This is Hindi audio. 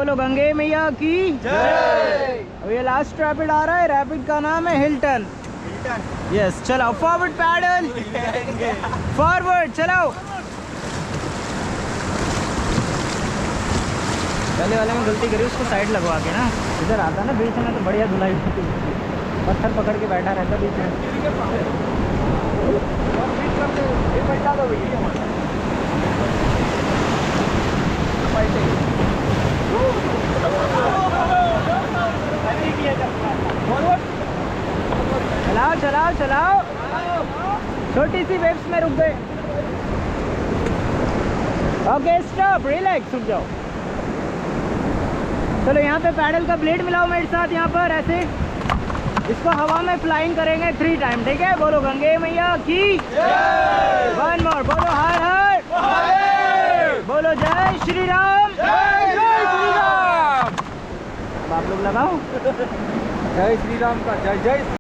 बोलो गंगे मैया की जय। अब ये लास्ट रैपिड आ रहा है, रैपिड का नाम है हिल्टन। यस, चलाओ फॉरवर्ड पैडल, फॉरवर्ड चलाओ। पहले वाले में गलती करी, उसको साइड लगवा के ना, इधर आता ना बीच में तो बढ़िया धुलाई होती, पत्थर पकड़ के बैठा रहता बीच में। चलाओ चलाओ चलाओ, छोटी सी वेव्स में रुक गए। ओके स्टॉप, रिलैक्स, रुक जाओ। चलो यहाँ पे पैडल का ब्लेड मिलाओ मेरे साथ, यहाँ पर ऐसे इसको हवा में फ्लाइंग करेंगे 3 टाइम, ठीक है? बोलो गंगे मैया की जय। 1 मोर, बोलो हर हर, बोलो जय श्री राम, जय श्री राम। अब आप लोग लगाओ जय श्री राम का जय जय।